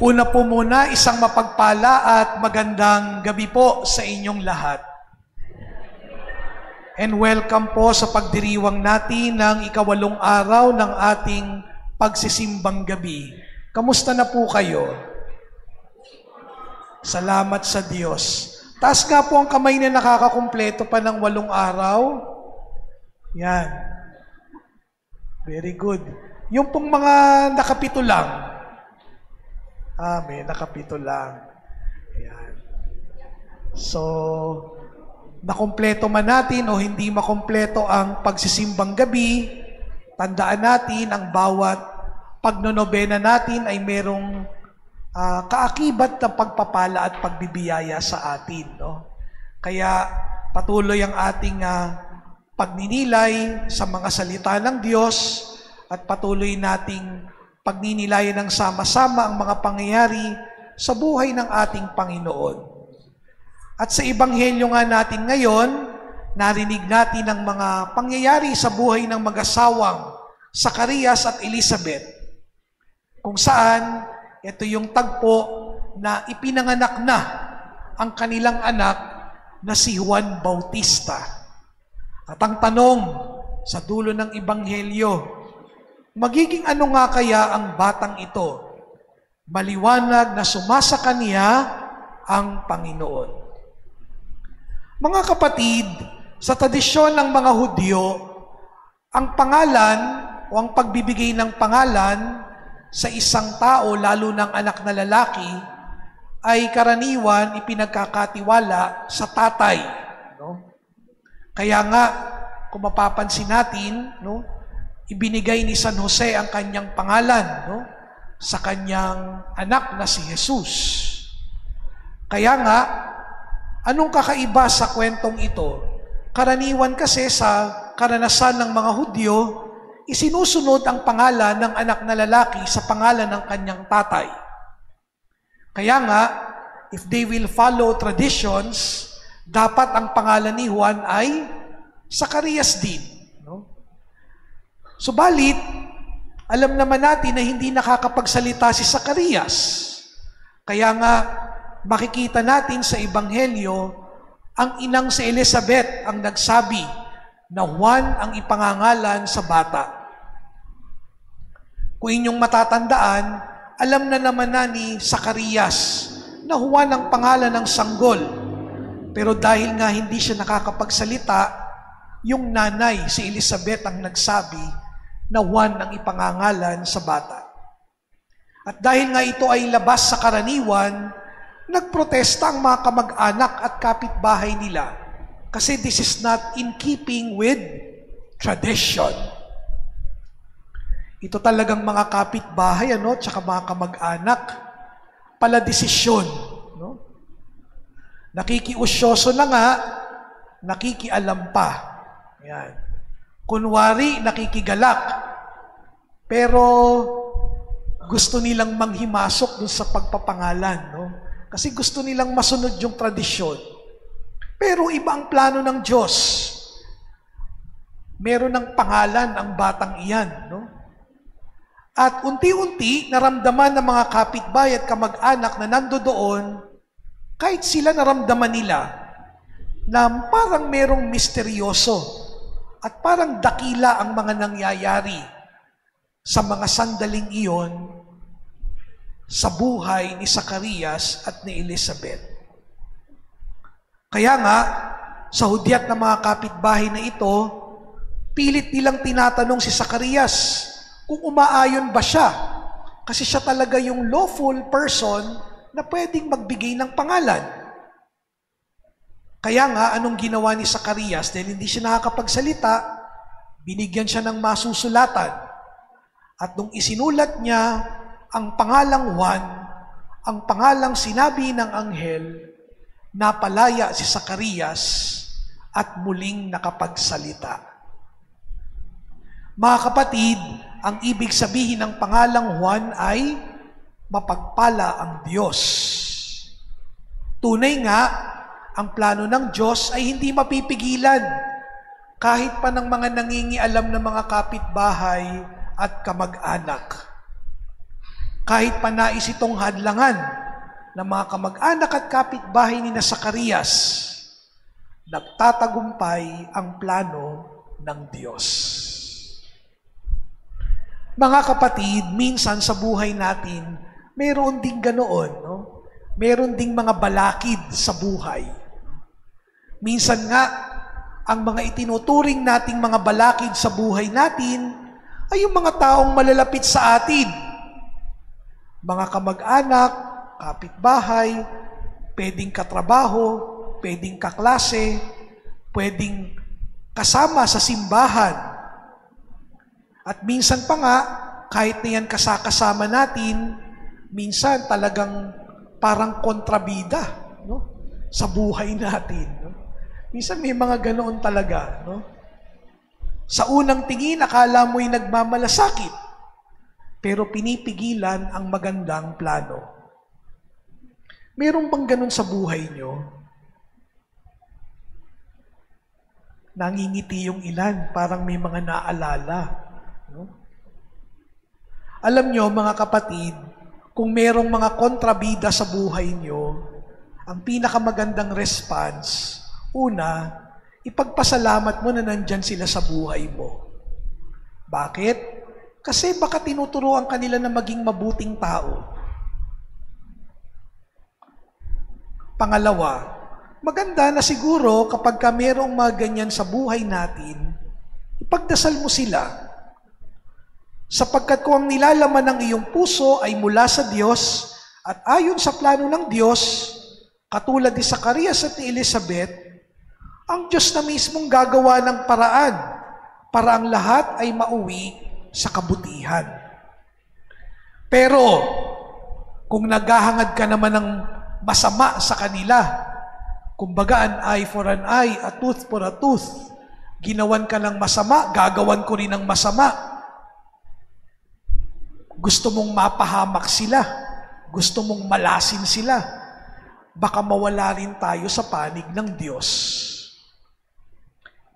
Una po muna, isang mapagpala at magandang gabi po sa inyong lahat. And welcome po sa pagdiriwang natin ng ikawalong araw ng ating pagsisimbang gabi. Kamusta na po kayo? Salamat sa Diyos. Taas nga po ang kamay na nakakakumpleto pa ng 8 araw. Yan. Very good. Yung pong mga nakapito lang. May nakapito lang. Ayan. So, nakumpleto man natin o hindi makumpleto ang pagsisimbang gabi, tandaan natin ang bawat pagnonobena natin ay merong kaakibat na pagpapala at pagbibiyaya sa atin. No? Kaya patuloy ang ating pagninilay sa mga salita ng Diyos at patuloy nating pagninilayan ng sama-sama ang mga pangyayari sa buhay ng ating Panginoon. At sa Ebanghelyo nga natin ngayon, narinig natin ang mga pangyayari sa buhay ng mag-asawang Zacarias at Elizabeth, kung saan ito yung tagpo na ipinanganak na ang kanilang anak na si Juan Bautista. At ang tanong sa dulo ng Ebanghelyo, magiging ano nga kaya ang batang ito? Maliwanag na sumasa kaniya ang Panginoon. Mga kapatid, sa tradisyon ng mga Hudyo, ang pangalan o ang pagbibigay ng pangalan sa isang tao, lalo ng anak na lalaki, ay karaniwan ipinagkakatiwala sa tatay. No? Kaya nga, kung mapapansin natin, no, ibinigay ni San Jose ang kanyang pangalan, no, sa kanyang anak na si Jesus. Kaya nga, anong kakaiba sa kwentong ito? Karaniwan kasi sa karanasan ng mga Hudyo, isinusunod ang pangalan ng anak na lalaki sa pangalan ng kanyang tatay. Kaya nga, if they will follow traditions, dapat ang pangalan ni Juan ay Zacarias din. Subalit, alam naman natin na hindi nakakapagsalita si Zacarias. Kaya nga, makikita natin sa Ebanghelyo, ang inang si Elizabeth ang nagsabi na Juan ang ipangangalan sa bata. Kung inyong matatandaan, alam na naman na ni Zacarias na Juan ang pangalan ng sanggol. Pero dahil nga hindi siya nakakapagsalita, yung nanay, si Elizabeth, ang nagsabi na Juan ang ipangangalan sa bata. At dahil nga ito ay labas sa karaniwan, nagprotesta ang mga kamag-anak at kapitbahay nila kasi this is not in keeping with tradition. Ito talagang mga kapitbahay, tsaka mga kamag-anak, pala desisyon. No? Nakikiusyoso na nga, nakikialam pa. Yan. Kunwari, nakikigalak, pero gusto nilang manghimasok dun sa pagpapangalan, no? Kasi gusto nilang masunod yung tradisyon. Pero iba ang plano ng Diyos. Meron ng pangalan ang batang iyan, no? At unti-unti, naramdaman ng mga kapitbahay at kamag-anak na nandoon, kahit sila naramdaman nila, na parang merong misteryoso, at parang dakila ang mga nangyayari sa mga sandaling iyon sa buhay ni Zacarias at ni Elizabeth. Kaya nga, sa hudyat ng mga kapitbahay na ito, pilit nilang tinatanong si Zacarias kung umaayon ba siya. Kasi siya talaga yung lawful person na pwedeng magbigay ng pangalan. Kaya nga, anong ginawa ni Zacarias? Dahil hindi siya nakakapagsalita, binigyan siya ng masusulatan. At nung isinulat niya ang pangalang Juan, ang pangalang sinabi ng anghel, napalaya si Zacarias at muling nakapagsalita. Mga kapatid, ang ibig sabihin ng pangalang Juan ay mapagpala ang Diyos. Tunay nga, ang plano ng Diyos ay hindi mapipigilan kahit pa ng mga nangingialam ng mga kapitbahay at kamag-anak. Kahit pa nais itong hadlangan ng mga kamag-anak at kapitbahay ni Zacarias, nagtatagumpay ang plano ng Diyos. Mga kapatid, minsan sa buhay natin, mayroon ding ganoon, no? Mayroon ding mga balakid sa buhay. Minsan nga, ang mga itinuturing nating mga balakid sa buhay natin ay yung mga taong malalapit sa atin. Mga kamag-anak, kapitbahay, pwedeng katrabaho, pwedeng kaklase, pwedeng kasama sa simbahan. At minsan pa nga, kahit na yan kasama natin, minsan talagang parang kontrabida, no? Sa buhay natin. No? Minsan may mga ganoon talaga. No? Sa unang tingin, akala mo'y nagmamalasakit, pero pinipigilan ang magandang plano. Meron bang ganun sa buhay nyo? Nangingiti yung ilan, parang may mga naalala. No? Alam nyo, mga kapatid, kung merong mga kontrabida sa buhay nyo, ang pinakamagandang response, una, ipagpasalamat mo na nandyan sila sa buhay mo. Bakit? Kasi baka tinuturuan kanila na maging mabuting tao. Pangalawa, maganda na siguro kapag ka merong mga ganyan sa buhay natin, ipagdasal mo sila. Sapagkat kung ang nilalaman ng iyong puso ay mula sa Diyos at ayon sa plano ng Diyos, katulad ni Zacarias at ni Elizabeth, ang Diyos na mismong gagawa ng paraan para ang lahat ay mauwi sa kabutihan. Pero, kung naghahangad ka naman ng masama sa kanila, kumbaga an eye for an eye, a tooth for a tooth, ginawan ka ng masama, gagawan ko rin ng masama. Gusto mong mapahamak sila, gusto mong malasin sila, baka mawala rin tayo sa panig ng Diyos.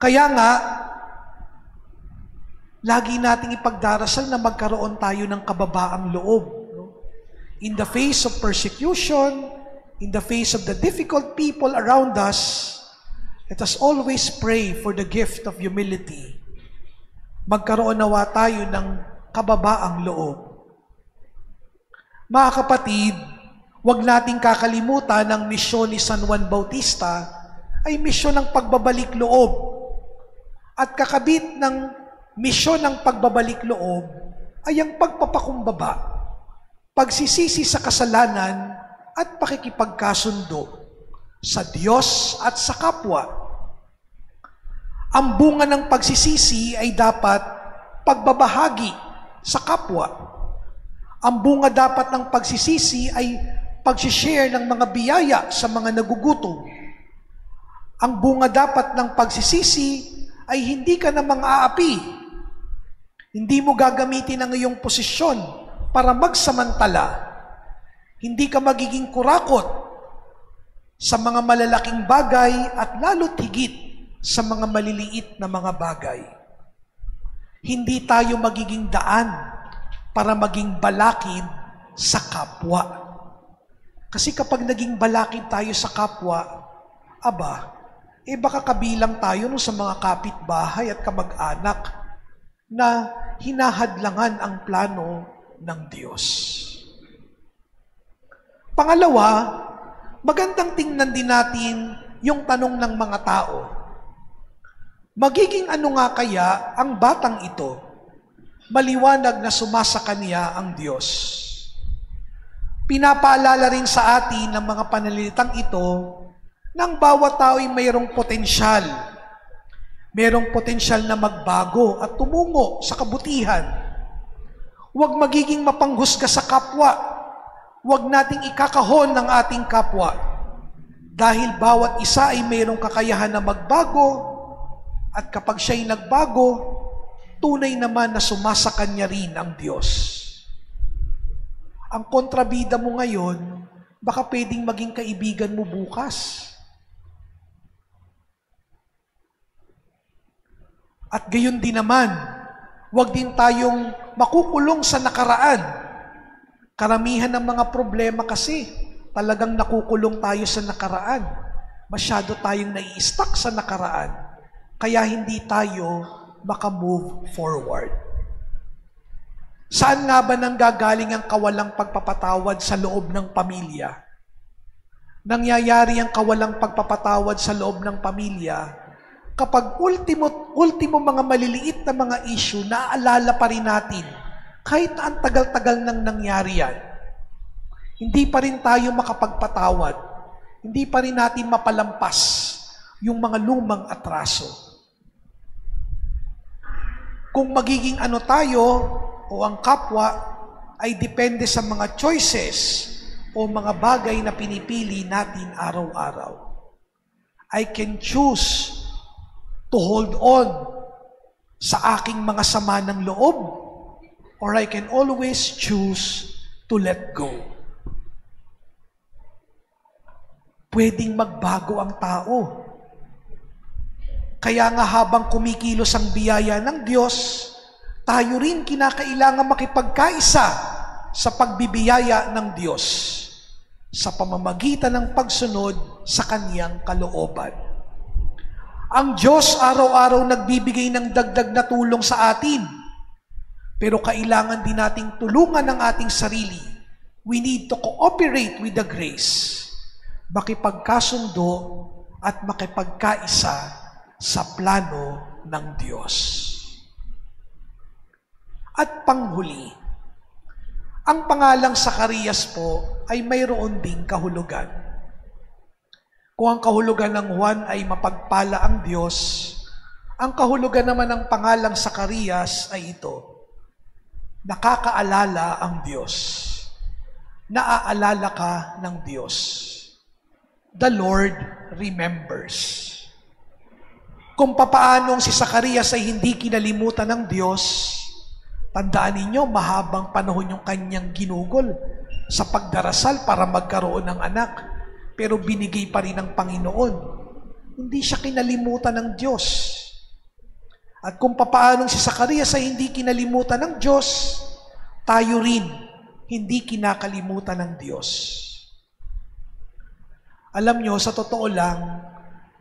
Kaya nga, lagi nating ipagdarasal na magkaroon tayo ng kababaang loob. In the face of persecution, in the face of the difficult people around us, let us always pray for the gift of humility. Magkaroon nawa tayo ng kababaang loob. Mga kapatid, huwag nating kakalimutan ang misyon ni San Juan Bautista ay misyon ng pagbabalik loob. At kakabit ng misyon ng pagbabalik loob ay ang pagpapakumbaba, pagsisisi sa kasalanan at pakikipagkasundo sa Diyos at sa kapwa. Ang bunga ng pagsisisi ay dapat pagbabahagi sa kapwa. Ang bunga dapat ng pagsisisi ay pag-share ng mga biyaya sa mga nagugutom. Ang bunga dapat ng pagsisisi ay hindi ka na mang-aapi. Hindi mo gagamitin ang iyong posisyon para magsamantala. Hindi ka magiging kurakot sa mga malalaking bagay at lalo't higit sa mga maliliit na mga bagay. Hindi tayo magiging daan para maging balakid sa kapwa. Kasi kapag naging balakid tayo sa kapwa, baka kabilang tayo sa mga kapitbahay at kamag-anak na hinahadlangan ang plano ng Diyos. Pangalawa, magandang tingnan din natin yung tanong ng mga tao. Magiging ano nga kaya ang batang ito? Maliwanag na sumasa kaniya ang Diyos. Pinapaalala rin sa atin ng mga panalitang ito ng bawat tao ay mayroong potensyal. Mayroong potensyal na magbago at tumungo sa kabutihan. Huwag magiging mapanghusga sa kapwa. Huwag nating ikakahon ng ating kapwa. Dahil bawat isa ay mayroong kakayahan na magbago at kapag siya'y nagbago, tunay naman na sumasa kanya rin ang Diyos. Ang kontrabida mo ngayon, baka pwedeng maging kaibigan mo bukas. At gayon din naman, huwag din tayong makukulong sa nakaraan. Karamihan ng mga problema kasi, talagang nakukulong tayo sa nakaraan. Masyado tayong nai-stuck sa nakaraan. Kaya hindi tayo makamove forward. Saan nga ba nanggagaling ang kawalang pagpapatawad sa loob ng pamilya? Nangyayari ang kawalang pagpapatawad sa loob ng pamilya kapag ultimo mga maliliit na mga issue, naaalala pa rin natin kahit na ang tagal-tagal nang nangyari yan. Hindi pa rin tayo makapagpatawad. Hindi pa rin natin mapalampas yung mga lumang atraso. Kung magiging ano tayo o ang kapwa ay depende sa mga choices o mga bagay na pinipili natin araw-araw. I can choose to hold on sa aking mga sama ng loob, or I can always choose to let go. Pwedeng magbago ang tao. Kaya nga habang kumikilos ang biyaya ng Diyos, tayo rin kinakailangan makipagkaisa sa pagbibiyaya ng Diyos sa pamamagitan ng pagsunod sa Kanyang kalooban. Ang Diyos araw-araw nagbibigay ng dagdag na tulong sa atin. Pero kailangan din nating tulungan ang ating sarili. We need to cooperate with the grace. Makipagkasundo at makipagkaisa sa plano ng Diyos. At panghuli, ang pangalang Zacarias po ay mayroon ding kahulugan. Kung ang kahulugan ng Juan ay mapagpala ang Diyos, ang kahulugan naman ng pangalang Zacarias ay ito: nakakaalala ang Diyos. Naaalala ka ng Diyos. The Lord remembers. Kung papaanong si Zacarias ay hindi kinalimutan ng Diyos, tandaan ninyo, mahabang panahon yung kanyang ginugol sa pagdarasal para magkaroon ng anak, pero binigay pa rin ng Panginoon. Hindi siya kinalimutan ng Diyos. At kung papaanong si Zacarias ay hindi kinalimutan ng Diyos, tayo rin hindi kinakalimutan ng Diyos. Alam nyo, sa totoo lang,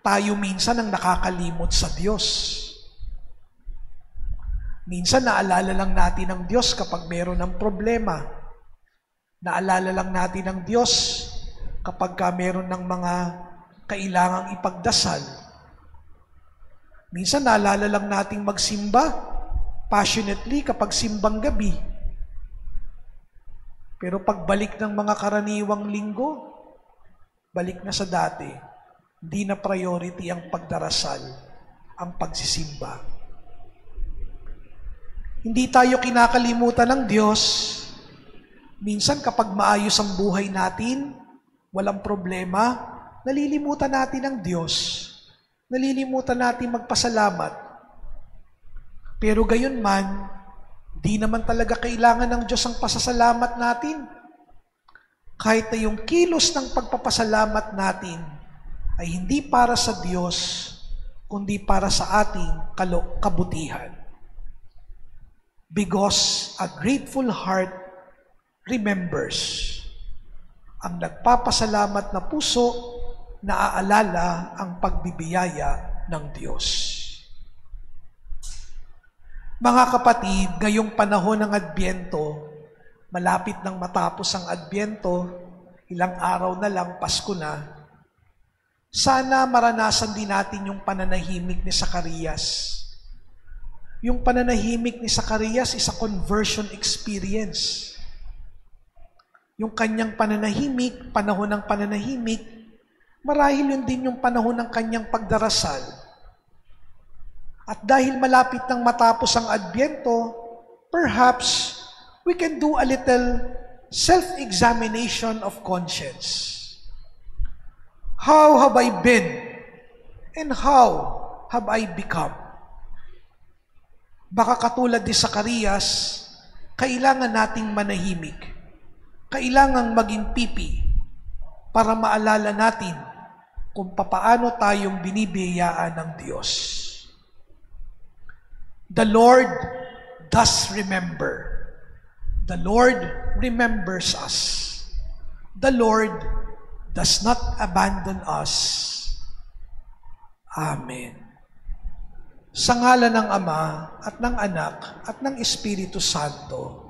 tayo minsan ang nakakalimot sa Diyos. Minsan naalala lang natin ang Diyos kapag meron ng problema. Naalala lang natin ang Diyos kapag meron ng mga kailangang ipagdasal. Minsan naalala lang nating magsimba passionately kapag simbang gabi. Pero pagbalik ng mga karaniwang linggo, balik na sa dati. Hindi na priority ang pagdarasal, ang pagsisimba. Hindi tayo kinakalimutan ng Diyos. Minsan kapag maayos ang buhay natin, walang problema, nalilimutan natin ang Diyos. Nalilimutan natin magpasalamat. Pero gayon man, di naman talaga kailangan ng Diyos ang pasasalamat natin. Kahit na yung kilos ng pagpapasalamat natin ay hindi para sa Diyos, kundi para sa ating kabutihan. Because a grateful heart remembers. Ang nagpapasalamat na puso, naaalala ang pagbibiyaya ng Diyos. Mga kapatid, ngayong panahon ng Adbyento, malapit nang matapos ang Adbyento, ilang araw na lang, Pasko na, sana maranasan din natin yung pananahimik ni Zacarias. Yung pananahimik ni Zacarias is a conversion experience. Yung kanyang pananahimik, panahon ng pananahimik, marahil yun din yung panahon ng kanyang pagdarasal. At dahil malapit nang matapos ang Adbyento, perhaps we can do a little self-examination of conscience. How have I been? And how have I become? Baka katulad ni Zacarias, kailangan nating manahimik. Kailangang maging pipi para maalala natin kung papaano tayong binibiyayaan ng Diyos. The Lord does remember. The Lord remembers us. The Lord does not abandon us. Amen. Sa ngalan ng Ama at ng Anak at ng Espiritu Santo.